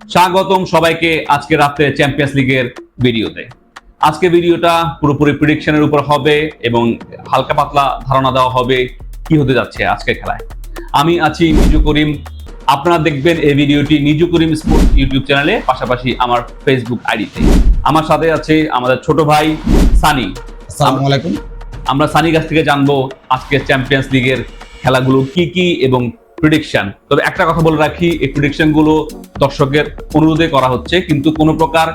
স্বাগতম সবাইকে আজকে রাতে চ্যাম্পিয়ন্স লিগের ভিডিওতে। আজকে ভিডিওটা পুরোপুরি প্রেডিকশনের উপর হবে এবং হালকা পাতলা ধারণা দেওয়া হবে কি হতে যাচ্ছে আজকে খেলায়। আমি আছি নিজু করিম, আপনারা দেখবেন এই ভিডিওটি নিজু করিম স্পোর্টস ইউটিউব চ্যানেলে, পাশাপাশি আমার ফেসবুক আইডিতে। আমার সাথে আছে আমাদের ছোট ভাই সানি। আসসালামু আলাইকুম। আমরা সানির কাছ থেকে জানবো আজকে চ্যাম্পিয়ন্স লিগের খেলাগুলো কি কি এবং প্রেডিকশন। তবে একটা কথা বলে রাখি, এই প্রেডিকশন গুলো দর্শকের অনুরোধে করা হচ্ছে, কিন্তু কোনো প্রকার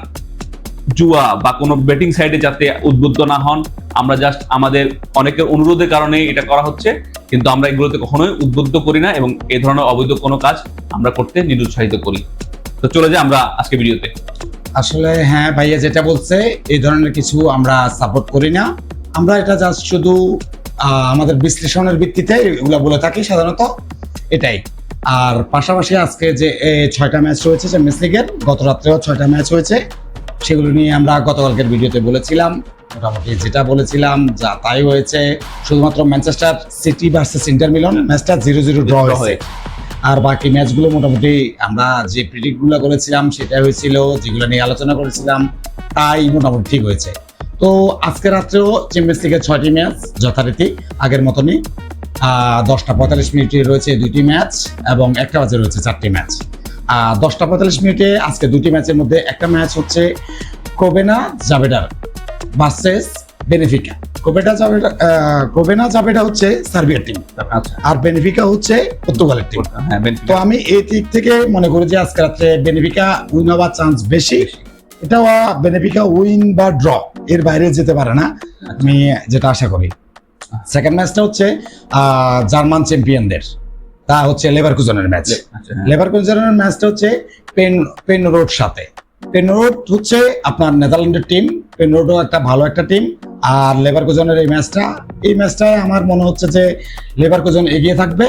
জুয়া বা কোনো বেটিং সাইডে যাতে উদ্বুদ্ধ না হন। আমরা জাস্ট আমাদের অনেকের অনুরোধের কারণে এটা করা হচ্ছে, কিন্তু আমরা এগুলোতে কখনোই উদ্বুদ্ধ করি না এবং এই ধরনের অবৈধ কোনো কাজ আমরা করতে নিরুৎসাহিত করি। তো চলে যাই আমরা আজকে ভিডিওতে। আসলে হ্যাঁ ভাইয়া যেটা বলছে, এই ধরনের কিছু আমরা সাপোর্ট করি না। আমরা এটা জাস্ট শুধু আমাদের বিশ্লেষণের ভিত্তিতে এগুলো বলে থাকি সাধারণত, এটাই। আর পাশাপাশি আজকে যে 6টা ম্যাচ রয়েছে চ্যাম্পিয়ন্স লিগের, গত রাত্রেও 6টা ম্যাচ হয়েছে, সেগুলো নিয়ে আমরা গতকালকের ভিডিওতে বলেছিলাম। মোটামুটি যেটা বলেছিলাম যা তাই হয়েছে। শুধুমাত্র Manchester city versus inter Milan ম্যাচটা 0-0 ড্র হয়েছে। আর বাকি ম্যাচগুলো মোটামুটি আমরা যে প্রেডিক্টগুলো করেছিলাম সেটাই হয়েছিল, যেগুলো নিয়ে আলোচনা করেছিলাম তাই মোটামুটি ঠিক হয়েছে। তো আজকে রাত্রেও চ্যাম্পিয়ন্স লিগের 6টি ম্যাচ যথারীতি আগের মতনই। 10টা 45 মিনিটে রয়েছে 2টি ম্যাচ এবং 1টা বাজে রয়েছে 4টি ম্যাচ। 10টা 45 মিনিটে আজকে 2টি ম্যাচের মধ্যে একটা ম্যাচ হচ্ছে কোবেনা জাভেডার ভার্সেস বেনিফিকা। কোবেনা জাভেডা হচ্ছে সার্বিয়ার টিম, আর বেনিফিকা হচ্ছে পর্তুগালের টিম। তো আমি এই দিক থেকে মনে করি যে আজকে রাত্রে বেনিফিকা উইন হওয়ার চান্স বেশি। এটাও বেনিফিকা উইন বা ড্র, এর বাইরে যেতে পারে না, আমি যেটা আশা করি। সেকেন্ড ম্যাচটা হচ্ছে জার্মান চ্যাম্পিয়নদের, তা হচ্ছে লেভারকুজেনের ম্যাচ। লেভারকুজেনের ম্যাচটা হচ্ছে পেনরোড সাথে। পেনরোড হচ্ছে আপনার নেদারল্যান্ডের টিম, পেনরোডও একটা ভালো একটা টিম। আর লেভারকুজেনের এই ম্যাচটায় আমার মনে হচ্ছে যে লেভারকুজেন এগিয়ে থাকবে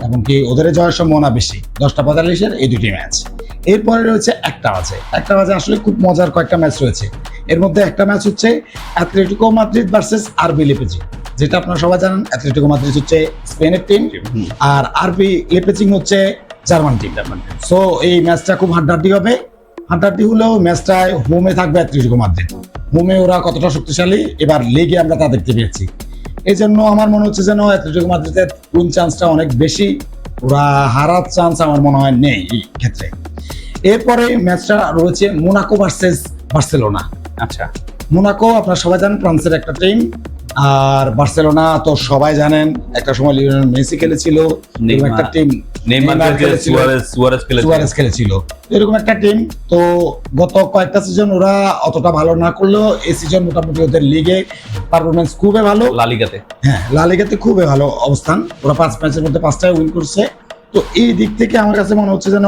এবং কি ওদের জয়ের সম্ভাবনা বেশি। 10টা 45-এর এই 2টি ম্যাচ। এরপরে রয়েছে 1টা বাজে আসলে খুব মজার কয়েকটা ম্যাচ রয়েছে। এর মধ্যে একটা ম্যাচ হচ্ছে অ্যাথলেটিকো মাদ্রিদ ভার্সেস আরবি লেপেজিং, যেটা আপনারা সবাই জানেন অ্যাথলেটিকো মাদ্রিদ হচ্ছে স্পেনের টিম আর আরবি লেপেজিং হচ্ছে জার্মান টিম। সো এই ম্যাচটা খুব হাড্ডাহাড্ডি হবে। হাড্ডাহাড্ডি হলেও ম্যাচটায় হোমে থাকবে অ্যাথলেটিকো মাদ্রিদ। হোমে ওরা কতটা শক্তিশালী এবার লিগে আমরা তা দেখতে পেয়েছি। এই জন্য আমার মনে হচ্ছে যেন অ্যাথলেটিকো মাদ্রিদের উইন চান্সটা অনেক বেশি, ওরা হারার চান্স আমার মনে হয় নেই এই ক্ষেত্রে। এরপরে ম্যাচটা রয়েছে মোনাকো ভার্সেস বার্সেলোনা। আচ্ছা, মোনাকো আপনারা সবাই জানেন ফ্রান্সের একটা টিম, আর বার্সেলোনা তো সবাই জানেন একটা সময় লিওনেল মেসি খেলেছিল, একটা টিম সুয়ারেজ খেলেছিল, এরকম একটা টিম। তো গত কয়েকটা সিজন ওরা অতটা ভালো না করলেও এই সিজন মোটামুটি ওদের লিগে পারফরমেন্স খুবই ভালো। লা লিগাতে খুবই ভালো অবস্থান, ওরা 5 ম্যাচের মধ্যে 5টায় উইন করছে। তো এই দিক থেকে আমার কাছে মনে হচ্ছে যেন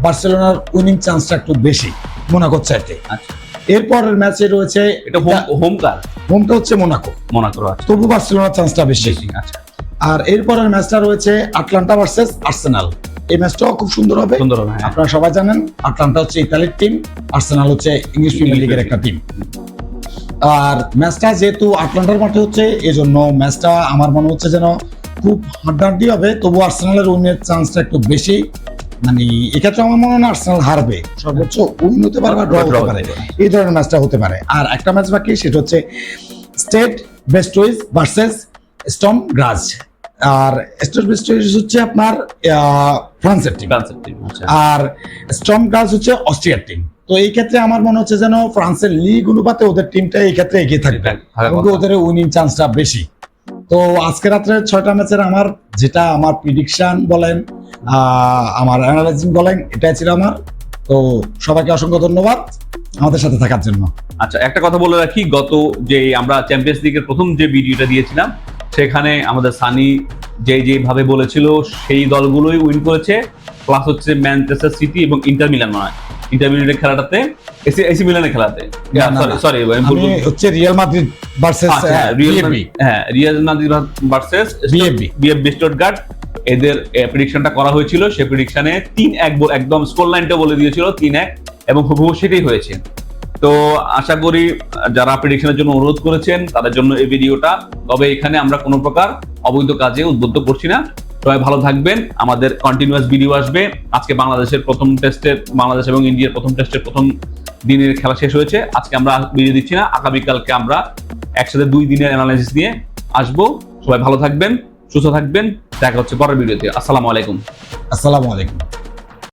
বার্সেলোনার উইনিং চান্সটা একটু বেশি মোনাকোর চাইতে। এরপরের ম্যাচে রয়েছে হোমটা হচ্ছে মোনাকো, তবু বার্সেলোনার চান্সটা বেশি। আর এরপরের ম্যাচটা রয়েছে আটলান্টা ভার্সেস আর্সেনাল। এই ম্যাচটাও খুব সুন্দর হবে। আপনারা সবাই জানেন আটলান্টা হচ্ছে ইতালির টিম, আর্সেনাল হচ্ছে ইংলিশ প্রিমিয়ার লিগের একটা টিম। আর ম্যাচটা যেহেতু আটলান্টার মাঠে হচ্ছে, এজন্য ম্যাচটা আমার মনে হচ্ছে যেন খুব হাড্ডাহাড্ডি হবে, তবু আর্সেনালের উইনের চান্সটা একটু বেশি। মানে এক্ষেত্রে আমার মনে হয় না আর্সেনাল হারবে, সর্বোচ্চ উইন হতে পারে বা ড্র হতে পারে, এই ধরনের ম্যাচটা হতে পারে। আর একটা ম্যাচ বাকি, সেটা হচ্ছে স্টেড ব্রেস্টউইচ ভার্সেস স্টর্ম গ্রাজ। আর স্টেড ব্রেস্টউইচ হচ্ছে আপনার ফ্রান্সের টিম, আর স্টর্ম গ্রাজ হচ্ছে অস্ট্রিয়ার টিম। তো এই ক্ষেত্রে আমার মনে হচ্ছে যেন ফ্রান্সের লিগ অনুপাতে ওদের টিমটা এই ক্ষেত্রে এগিয়ে থাকবে, ওদের উইনিং চান্সটা বেশি। তো আজকে রাত্রে 6টা ম্যাচের আমার প্রেডিকশন বলেন, আমার অ্যানালাইজিং বলেন, এটাই ছিল আমার। তো সবাইকে অসংখ্য ধন্যবাদ আমাদের সাথে থাকার জন্য। আচ্ছা, একটা কথা বলে রাখি, গত যে আমরা চ্যাম্পিয়ন্স লিগের প্রথম যে ভিডিওটা দিয়েছিলাম সেখানে আমাদের সানি যেভাবে বলেছিল সেই দলগুলোই উইন করেছে, প্লাস হচ্ছে ম্যানচেস্টার সিটি এবং ইন্টার মিলান নয়, ইন্টার মিলানের খেলাটাতে, এসি মিলানের খেলাতে, সরি হচ্ছে Real Madrid versus Real Madrid versus VfB Stuttgart. এদের প্রেডিকশনটা করা হয়েছিল, সেই প্রেডিকশনে 3-1 একদম স্কোর লাইনটা বলে দিয়েছিল 3-1, এবং হুবহু সেটাই হয়েছে। তো আশা করি যারা প্রেডিকশনের জন্য অনুরোধ করেছেন তাদের জন্য এই ভিডিওটা। তবে এখানে আমরা কোনো প্রকার অবৈধ কাজে উদ্বুদ্ধ করছি না, সবাই ভালো থাকবেন। আমাদের কন্টিনিউয়াস ভিডিও আসবে। আজকে বাংলাদেশ এবং ইন্ডিয়ার প্রথম টেস্টের প্রথম দিনের খেলা শেষ হয়েছে। আজকে আমরা ভিডিও দিচ্ছি না, আগামীকালকে আমরা একসাথে 2 দিনের অ্যানালাইসিস নিয়ে আসবো। সবাই ভালো থাকবেন, সুস্থ থাকবেন। দেখা হচ্ছে পরের ভিডিওতে। আসসালামু আলাইকুম। আসসালামু আলাইকুম।